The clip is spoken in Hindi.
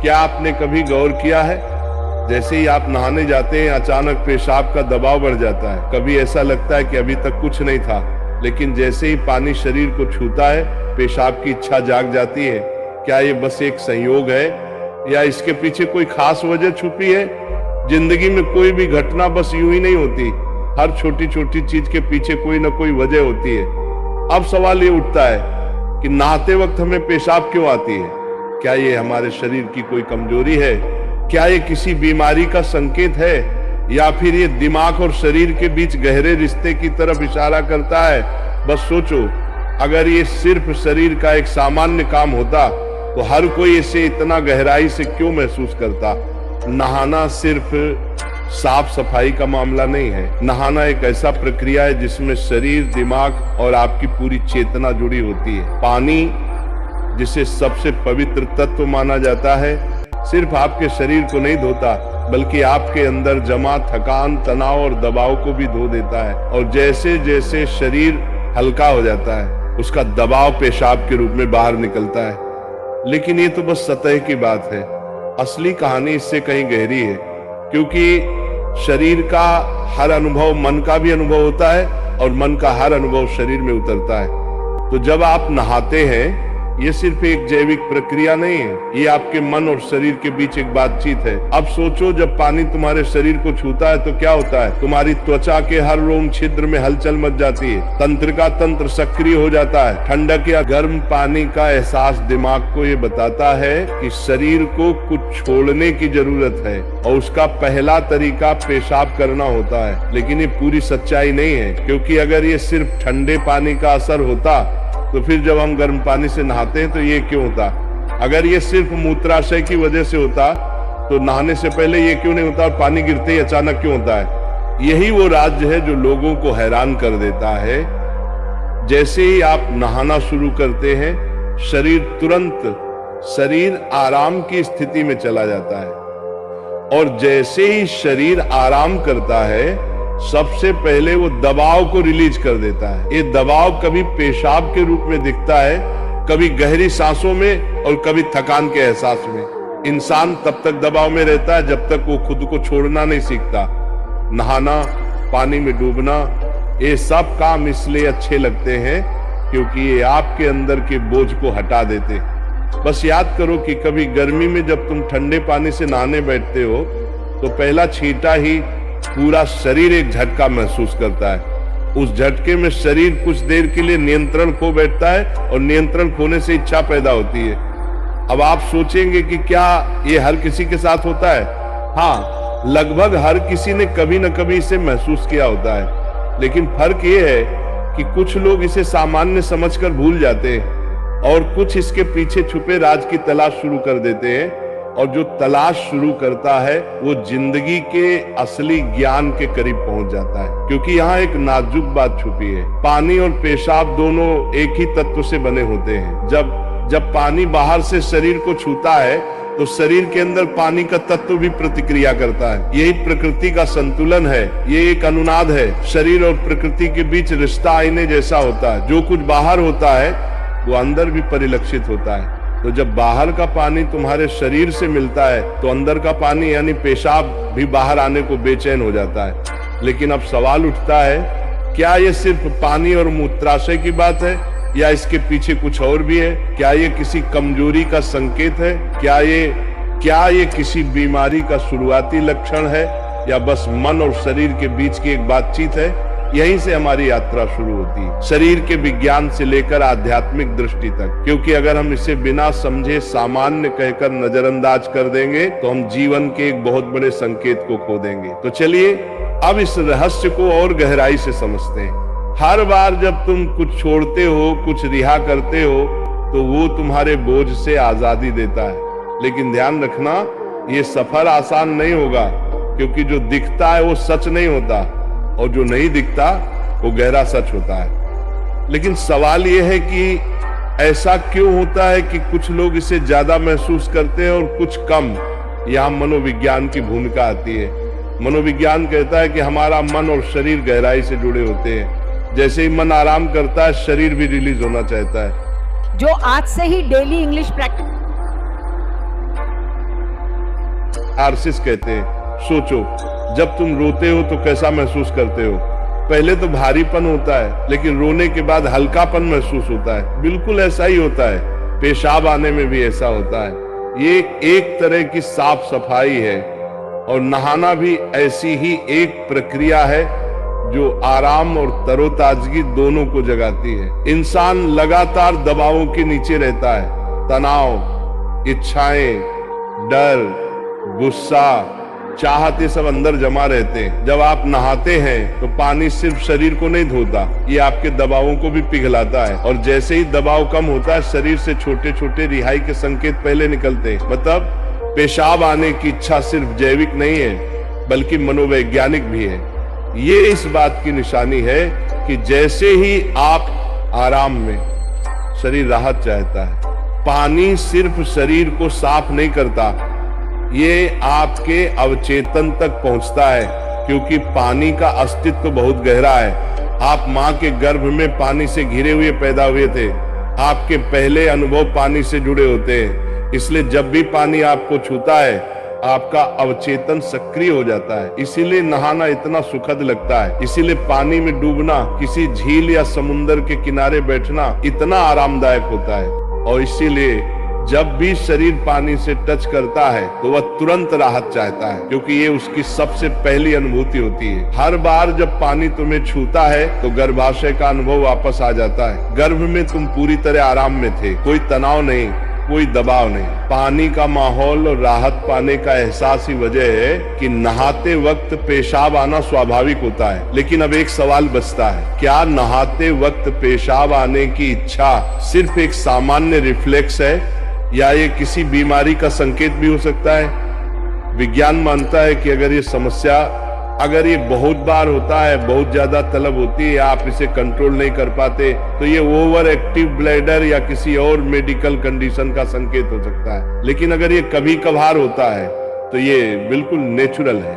क्या आपने कभी गौर किया है, जैसे ही आप नहाने जाते हैं अचानक पेशाब का दबाव बढ़ जाता है। कभी ऐसा लगता है कि अभी तक कुछ नहीं था, लेकिन जैसे ही पानी शरीर को छूता है पेशाब की इच्छा जाग जाती है। क्या ये बस एक संयोग है या इसके पीछे कोई खास वजह छुपी है? जिंदगी में कोई भी घटना बस यूं ही नहीं होती, हर छोटी छोटी चीज के पीछे कोई ना कोई वजह होती है। अब सवाल ये उठता है कि नहाते वक्त हमें पेशाब क्यों आती है? क्या ये हमारे शरीर की कोई कमजोरी है? क्या ये किसी बीमारी का संकेत है, या फिर ये दिमाग और शरीर के बीच गहरे रिश्ते की तरफ इशारा करता है? बस सोचो, अगर ये सिर्फ शरीर का एक सामान्य काम होता तो हर कोई इसे इतना गहराई से क्यों महसूस करता? नहाना सिर्फ साफ सफाई का मामला नहीं है। नहाना एक ऐसा प्रक्रिया है जिसमें शरीर, दिमाग और आपकी पूरी चेतना जुड़ी होती है। पानी, जिसे सबसे पवित्र तत्व माना जाता है, सिर्फ आपके शरीर को नहीं धोता बल्कि आपके अंदर जमा थकान, तनाव और दबाव को भी धो देता है। और जैसे जैसे शरीर हल्का हो जाता है उसका दबाव पेशाब के रूप में बाहर निकलता है। लेकिन ये तो बस सतह की बात है, असली कहानी इससे कहीं गहरी है, क्योंकि शरीर का हर अनुभव मन का भी अनुभव होता है और मन का हर अनुभव शरीर में उतरता है। तो जब आप नहाते हैं ये सिर्फ एक जैविक प्रक्रिया नहीं है, ये आपके मन और शरीर के बीच एक बातचीत है। अब सोचो, जब पानी तुम्हारे शरीर को छूता है तो क्या होता है? तुम्हारी त्वचा के हर रोम छिद्र में हलचल मच जाती है, तंत्र का तंत्र सक्रिय हो जाता है। ठंडक या गर्म पानी का एहसास दिमाग को ये बताता है कि शरीर को कुछ छोड़ने की जरूरत है और उसका पहला तरीका पेशाब करना होता है। लेकिन ये पूरी सच्चाई नहीं है, क्योंकि अगर ये सिर्फ ठंडे पानी का असर होता तो फिर जब हम गर्म पानी से नहाते हैं तो ये क्यों होता? अगर ये सिर्फ मूत्राशय की वजह से होता तो नहाने से पहले ये क्यों नहीं होता और पानी गिरते ही अचानक क्यों होता है? यही वो राज्य है जो लोगों को हैरान कर देता है। जैसे ही आप नहाना शुरू करते हैं शरीर आराम की स्थिति में चला जाता है, और जैसे ही शरीर आराम करता है सबसे पहले वो दबाव को रिलीज कर देता है। ये दबाव कभी पेशाब के रूप में दिखता है, कभी गहरी सांसों में और कभी थकान के एहसास में। इंसान तब तक दबाव में रहता है जब तक वो खुद को छोड़ना नहीं सीखता। नहाना, पानी में डूबना, ये सब काम इसलिए अच्छे लगते हैं क्योंकि ये आपके अंदर के बोझ को हटा देते। बस याद करो कि कभी गर्मी में जब तुम ठंडे पानी से नहाने बैठते हो तो पहला छींटा ही पूरा शरीर एक झटका महसूस करता है। उस झटके में शरीर कुछ देर के लिए नियंत्रण खो बैठता है और नियंत्रण खोने से इच्छा पैदा होती है। अब आप सोचेंगे कि क्या ये हर किसी के साथ होता है? हाँ, लगभग हर किसी ने कभी न कभी इसे महसूस किया होता है। लेकिन फर्क ये है कि कुछ लोग इसे सामान्य समझकर भूल जाते हैं और कुछ इसके पीछे छुपे राज की तलाश शुरू कर देते हैं। और जो तलाश शुरू करता है वो जिंदगी के असली ज्ञान के करीब पहुंच जाता है, क्योंकि यहाँ एक नाजुक बात छुपी है। पानी और पेशाब दोनों एक ही तत्व से बने होते हैं। जब पानी बाहर से शरीर को छूता है तो शरीर के अंदर पानी का तत्व भी प्रतिक्रिया करता है। यही प्रकृति का संतुलन है, ये एक अनुनाद है। शरीर और प्रकृति के बीच रिश्ता आईने जैसा होता है। जो कुछ बाहर होता है वो अंदर भी परिलक्षित होता है। तो जब बाहर का पानी तुम्हारे शरीर से मिलता है तो अंदर का पानी यानी पेशाब भी बाहर आने को बेचैन हो जाता है। लेकिन अब सवाल उठता है, क्या ये सिर्फ पानी और मूत्राशय की बात है या इसके पीछे कुछ और भी है? क्या ये किसी कमजोरी का संकेत है? क्या ये किसी बीमारी का शुरुआती लक्षण है, या बस मन और शरीर के बीच की एक बातचीत है? यहीं से हमारी यात्रा शुरू होती है, शरीर के विज्ञान से लेकर आध्यात्मिक दृष्टि तक। क्योंकि अगर हम इसे बिना समझे सामान्य कहकर नजरअंदाज कर देंगे तो हम जीवन के एक बहुत बड़े संकेत को खो देंगे। तो चलिए अब इस रहस्य को और गहराई से समझते हैं। हर बार जब तुम कुछ छोड़ते हो, कुछ रिहा करते हो, तो वो तुम्हारे बोझ से आजादी देता है। लेकिन ध्यान रखना, ये सफर आसान नहीं होगा, क्योंकि जो दिखता है वो सच नहीं होता और जो नहीं दिखता वो गहरा सच होता है। लेकिन सवाल यह है कि ऐसा क्यों होता है कि कुछ लोग इसे ज्यादा महसूस करते हैं और कुछ कम? यहाँ मनोविज्ञान की भूमिका आती है। मनोविज्ञान कहता है कि हमारा मन और शरीर गहराई से जुड़े होते हैं। जैसे ही मन आराम करता है शरीर भी रिलीज होना चाहता है। जो आज से ही डेली इंग्लिश प्रैक्टिस कैथारसिस कहते हैं। सोचो, जब तुम रोते हो तो कैसा महसूस करते हो? पहले तो भारीपन होता है, लेकिन रोने के बाद हल्कापन महसूस होता है। बिल्कुल ऐसा ही होता है, पेशाब आने में भी ऐसा होता है। ये एक तरह की साफ सफाई है, और नहाना भी ऐसी ही एक प्रक्रिया है जो आराम और तरोताजगी दोनों को जगाती है। इंसान लगातार दबावों के नीचे रहता है। तनाव, इच्छाएं, डर, गुस्सा, चाहते सब अंदर जमा रहते हैं। जब आप नहाते हैं तो पानी सिर्फ शरीर को नहीं धोता, ये आपके दबावों को भी पिघलाता है। और जैसे ही दबाव कम होता है, शरीर से छोटे छोटे रिहाई के संकेत पहले निकलते हैं। मतलब पेशाब आने की इच्छा सिर्फ जैविक नहीं है, बल्कि मनोवैज्ञानिक भी है। ये इस बात की निशानी है कि जैसे ही आप आराम में, शरीर राहत चाहता है। पानी सिर्फ शरीर को साफ नहीं करता, ये आपके अवचेतन तक पहुंचता है, क्योंकि पानी का अस्तित्व बहुत गहरा है। आप माँ के गर्भ में पानी से घिरे हुए पैदा हुए थे। आपके पहले अनुभव पानी से जुड़े होते हैं। इसलिए जब भी पानी आपको छूता है, आपका अवचेतन सक्रिय हो जाता है। इसीलिए नहाना इतना सुखद लगता है। इसीलिए पानी में डूबना, किसी झील या समुद्र के किनारे बैठना इतना आरामदायक होता है। और इसीलिए जब भी शरीर पानी से टच करता है तो वह तुरंत राहत चाहता है, क्योंकि ये उसकी सबसे पहली अनुभूति होती है। हर बार जब पानी तुम्हें छूता है तो गर्भाशय का अनुभव वापस आ जाता है। गर्भ में तुम पूरी तरह आराम में थे, कोई तनाव नहीं, कोई दबाव नहीं। पानी का माहौल और राहत पाने का एहसास ही वजह है कि नहाते वक्त पेशाब आना स्वाभाविक होता है। लेकिन अब एक सवाल बचता है, क्या नहाते वक्त पेशाब आने की इच्छा सिर्फ एक सामान्य रिफ्लेक्स है, या ये किसी बीमारी का संकेत भी हो सकता है? विज्ञान मानता है कि अगर ये बहुत बार होता है, बहुत ज्यादा तलब होती है, या आप इसे कंट्रोल नहीं कर पाते, तो ये ओवर एक्टिव ब्लैडर या किसी और मेडिकल कंडीशन का संकेत हो सकता है। लेकिन अगर ये कभी कभार होता है तो ये बिल्कुल नेचुरल है।